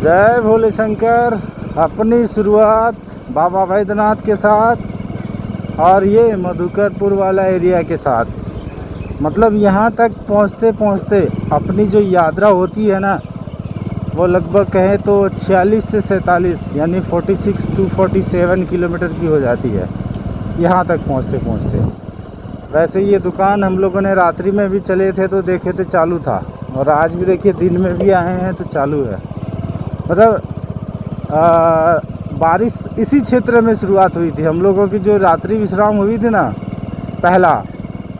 जय भोले शंकर। अपनी शुरुआत बाबा बैद्यनाथ के साथ और ये मधुकरपुर वाला एरिया के साथ। मतलब यहाँ तक पहुँचते पहुँचते अपनी जो यात्रा होती है ना, वो लगभग कहें तो 46 से 47 यानी 46 to 47 किलोमीटर की हो जाती है यहाँ तक पहुँचते पहुँचते। वैसे ये दुकान हम लोगों ने रात्रि में भी चले थे तो देखे थे चालू था, और आज भी देखिए दिन में भी आए हैं तो चालू है। मतलब बारिश इसी क्षेत्र में शुरुआत हुई थी। हम लोगों की जो रात्रि विश्राम हुई थी ना पहला,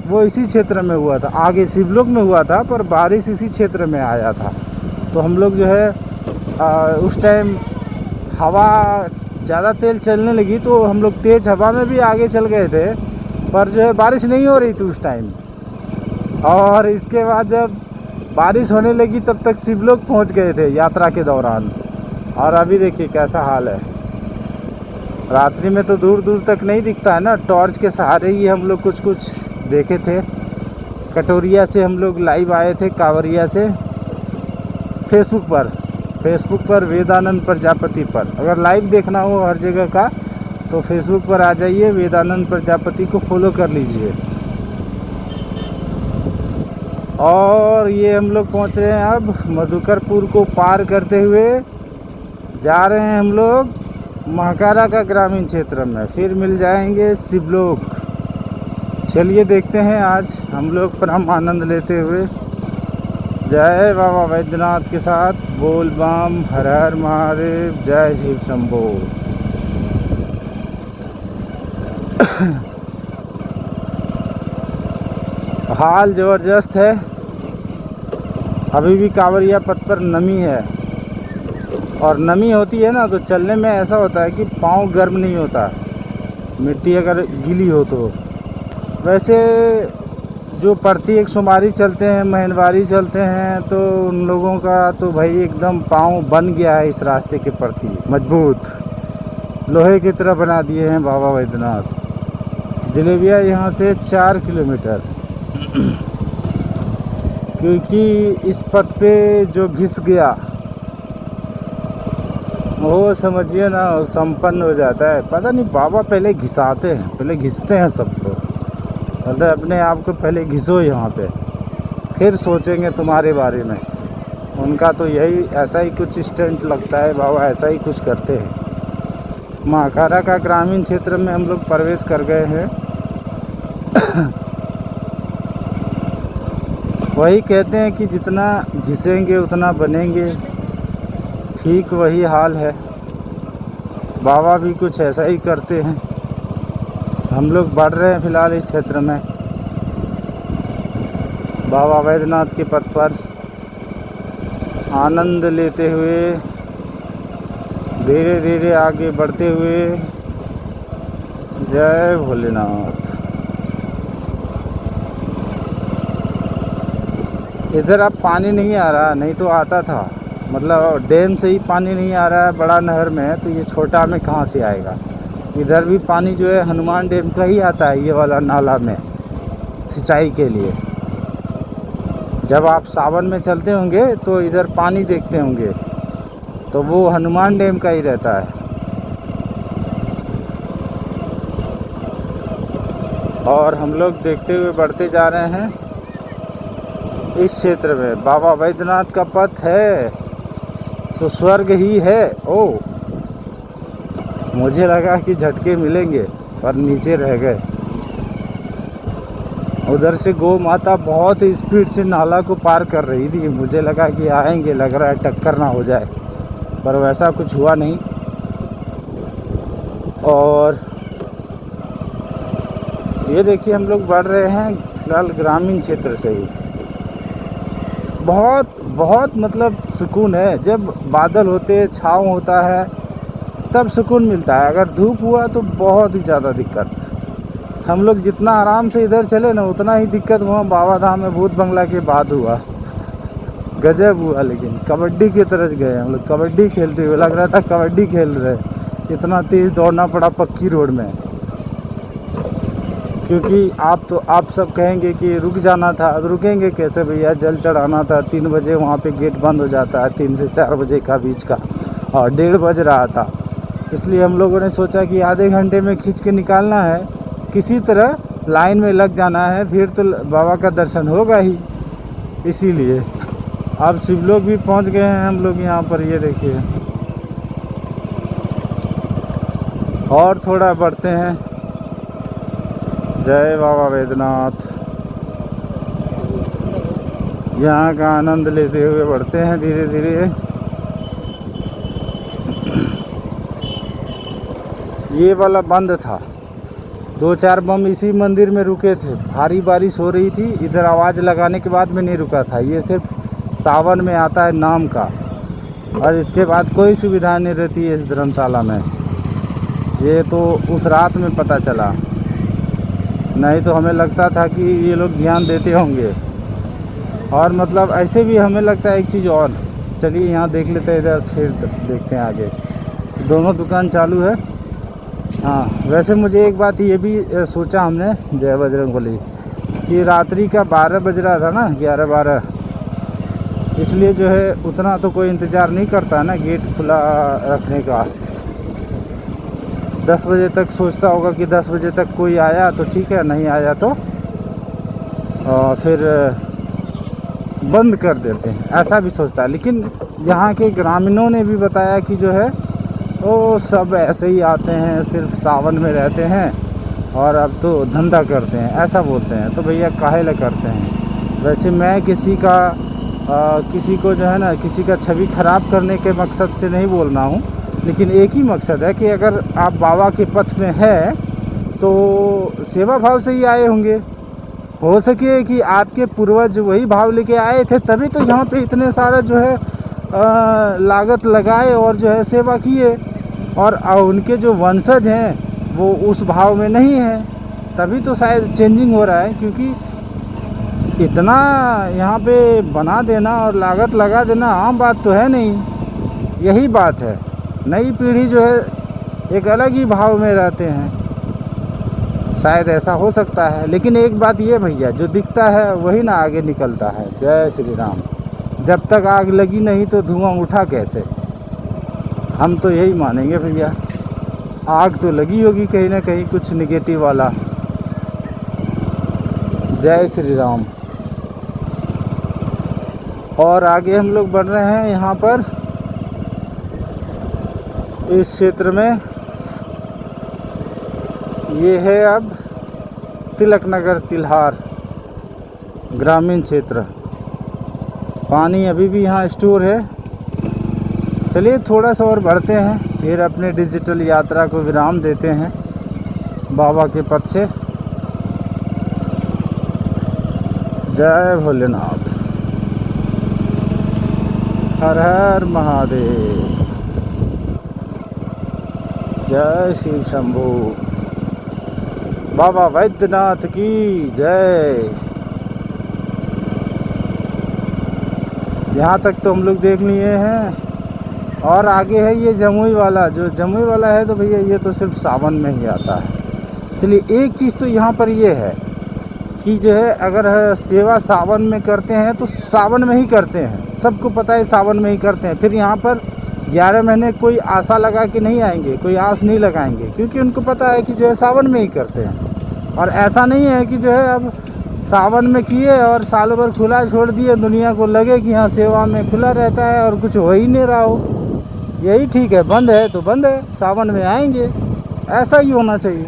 वो इसी क्षेत्र में हुआ था। आगे शिवलोक में हुआ था पर बारिश इसी क्षेत्र में आया था। तो हम लोग जो है उस टाइम हवा ज़्यादा तेज चलने लगी तो हम लोग तेज़ हवा में भी आगे चल गए थे, पर जो है बारिश नहीं हो रही थी उस टाइम। और इसके बाद जब बारिश होने लगी तब तक शिवलोक पहुंच गए थे यात्रा के दौरान। और अभी देखिए कैसा हाल है। रात्रि में तो दूर दूर तक नहीं दिखता है ना, टॉर्च के सहारे ही हम लोग कुछ कुछ देखे थे। कटोरिया से हम लोग लाइव आए थे, कांवरिया से। फेसबुक पर वेदानंद प्रजापति पर अगर लाइव देखना हो हर जगह का तो फेसबुक पर आ जाइए, वेदानंद प्रजापति को फॉलो कर लीजिए। और ये हम लोग पहुंच रहे हैं अब मधुकरपुर को पार करते हुए जा रहे हैं हम लोग महाकारा का ग्रामीण क्षेत्र में, फिर मिल जाएंगे शिवलोक। चलिए देखते हैं आज हम लोग परम आनंद लेते हुए जय बाबा बैद्यनाथ के साथ बोल बम हर हर महादेव जय शिव शंभो। हाल ज़बरदस्त है। अभी भी कांवरिया पथ पर नमी है, और नमी होती है ना तो चलने में ऐसा होता है कि पाँव गर्म नहीं होता, मिट्टी अगर गीली हो तो। वैसे जो प्रत्येक सोमवारी चलते हैं, महीनवारी चलते हैं, तो उन लोगों का तो भाई एकदम पाँव बन गया है इस रास्ते के प्रति, मजबूत लोहे की तरह बना दिए हैं बाबा बैद्यनाथ। जलेबिया यहाँ से 4 किलोमीटर क्योंकि इस पथ पे जो घिस गया वो समझिए ना संपन्न हो जाता है। पता नहीं बाबा पहले घिसाते हैं, पहले घिसते हैं सबको। मतलब अपने आप को पहले घिसो यहाँ पे, फिर सोचेंगे तुम्हारे बारे में। उनका तो यही ऐसा ही कुछ स्टंट लगता है, बाबा ऐसा ही कुछ करते हैं। महाकारा का ग्रामीण क्षेत्र में हम लोग प्रवेश कर गए हैं। वही कहते हैं कि जितना घिसेंगे उतना बनेंगे, ठीक वही हाल है। बाबा भी कुछ ऐसा ही करते हैं। हम लोग बढ़ रहे हैं फिलहाल इस क्षेत्र में बाबा बैद्यनाथ के पथ पर आनंद लेते हुए, धीरे धीरे आगे बढ़ते हुए जय भोलेनाथ। इधर अब पानी नहीं आ रहा, नहीं तो आता था। मतलब डैम से ही पानी नहीं आ रहा है, बड़ा नहर में है, तो ये छोटा में कहाँ से आएगा। इधर भी पानी जो है हनुमान डैम का ही आता है, ये वाला नाला में सिंचाई के लिए। जब आप सावन में चलते होंगे तो इधर पानी देखते होंगे, तो वो हनुमान डैम का ही रहता है। और हम लोग देखते हुए बढ़ते जा रहे हैं इस क्षेत्र में। बाबा बैद्यनाथ का पथ है तो स्वर्ग ही है। ओ, मुझे लगा कि झटके मिलेंगे पर नीचे रह गए। उधर से गौ माता बहुत स्पीड से नाला को पार कर रही थी, मुझे लगा कि आएंगे, लग रहा है टक्कर ना हो जाए, पर वैसा कुछ हुआ नहीं। और ये देखिए हम लोग बढ़ रहे हैं फिलहाल ग्रामीण क्षेत्र से ही। बहुत मतलब सुकून है। जब बादल होते, छाँव होता है तब सुकून मिलता है। अगर धूप हुआ तो बहुत ही ज़्यादा दिक्कत। हम लोग जितना आराम से इधर चले ना उतना ही दिक्कत वहाँ बाबा धाम में भूत बंगला के बाद हुआ। गजब हुआ। लेकिन कबड्डी की तरह गए हम लोग, कबड्डी खेलते हुए, लग रहा था कबड्डी खेल रहे। इतना तेज़ दौड़ना पड़ा पक्की रोड में। क्योंकि आप सब कहेंगे कि रुक जाना था, अब रुकेंगे कैसे भैया, जल चढ़ाना था। 3 बजे वहाँ पे गेट बंद हो जाता है, 3 से 4 बजे का बीच का, और 1:30 बज रहा था। इसलिए हम लोगों ने सोचा कि आधे घंटे में खींच के निकालना है, किसी तरह लाइन में लग जाना है, फिर तो बाबा का दर्शन होगा ही। इसीलिए अब शिवलोक भी पहुंच गए हैं हम लोग यहाँ पर, ये देखिए। और थोड़ा बढ़ते हैं। जय बाबा वैद्यनाथ। यहाँ का आनंद लेते हुए बढ़ते हैं धीरे धीरे। ये वाला बंद था, 2-4 बम इसी मंदिर में रुके थे। भारी बारिश हो रही थी, इधर आवाज़ लगाने के बाद में नहीं रुका था। ये सिर्फ सावन में आता है नाम का, और इसके बाद कोई सुविधा नहीं रहती है इस धर्मशाला में। ये तो उस रात में पता चला, नहीं तो हमें लगता था कि ये लोग ध्यान देते होंगे। और मतलब ऐसे भी हमें लगता है एक चीज़ और, चलिए यहाँ देख लेते हैं, इधर फिर देखते हैं आगे। दोनों दुकान चालू है। हाँ, वैसे मुझे एक बात ये भी सोचा हमने, जय बजरंगबली, कि रात्रि का 12 बज रहा था ना, 11-12, इसलिए जो है उतना तो कोई इंतज़ार नहीं करता ना गेट खुला रखने का। 10 बजे तक सोचता होगा कि 10 बजे तक कोई आया तो ठीक है, नहीं आया तो फिर बंद कर देते हैं, ऐसा भी सोचता है। लेकिन यहाँ के ग्रामीणों ने भी बताया कि जो है वो सब ऐसे ही आते हैं, सिर्फ सावन में रहते हैं और अब तो धंधा करते हैं, ऐसा बोलते हैं। तो भैया काहे ला करते हैं? वैसे मैं किसी को जो है ना, किसी का छवि ख़राब करने के मकसद से नहीं बोल रहा हूँ, लेकिन एक ही मकसद है कि अगर आप बाबा के पथ में है तो सेवा भाव से ही आए होंगे। हो सके कि आपके पूर्वज वही भाव लेके आए थे, तभी तो यहाँ पे इतने सारा जो है लागत लगाए और जो है सेवा किए, और उनके जो वंशज हैं वो उस भाव में नहीं है, तभी तो शायद चेंजिंग हो रहा है। क्योंकि इतना यहाँ पे बना देना और लागत लगा देना आम बात तो है नहीं, यही बात है। नई पीढ़ी जो है एक अलग ही भाव में रहते हैं, शायद ऐसा हो सकता है। लेकिन एक बात ये भैया, जो दिखता है वही ना आगे निकलता है। जय श्री राम। जब तक आग लगी नहीं तो धुआं उठा कैसे? हम तो यही मानेंगे भैया, आग तो लगी होगी कहीं ना कहीं, कुछ निगेटिव वाला। जय श्री राम। और आगे हम लोग बढ़ रहे हैं यहाँ पर इस क्षेत्र में। ये है अब तिलक नगर तिल्हार ग्रामीण क्षेत्र। पानी अभी भी यहाँ स्टोर है। चलिए थोड़ा सा और बढ़ते हैं, फिर अपने डिजिटल यात्रा को विराम देते हैं बाबा के पथ से। जय भोलेनाथ। हर हर महादेव। जय शिव शंभू। बाबा वैद्यनाथ की जय। यहाँ तक तो हम लोग देख लिए हैं, और आगे है ये जमुई वाला। जो जमुई वाला है तो भैया ये तो सिर्फ सावन में ही आता है। चलिए एक चीज़ तो यहाँ पर ये है कि जो है अगर सेवा सावन में करते हैं तो सावन में ही करते हैं, सबको पता है सावन में ही करते हैं। फिर यहाँ पर 11 महीने कोई आशा लगा के नहीं आएंगे, कोई आस नहीं लगाएंगे, क्योंकि उनको पता है कि जो है सावन में ही करते हैं। और ऐसा नहीं है कि जो है अब सावन में किए और सालों भर खुला छोड़ दिए, दुनिया को लगे कि हाँ सेवा में खुला रहता है और कुछ हो ही नहीं रहा हो। यही ठीक है, बंद है तो बंद है, सावन में आएंगे, ऐसा ही होना चाहिए।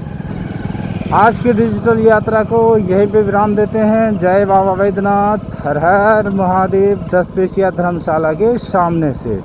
आज के डिजिटल यात्रा को यहीं पे विराम देते हैं। जय बाबा वैद्यनाथ। हर हर महादेव। 10 पेशिया धर्मशाला के सामने से।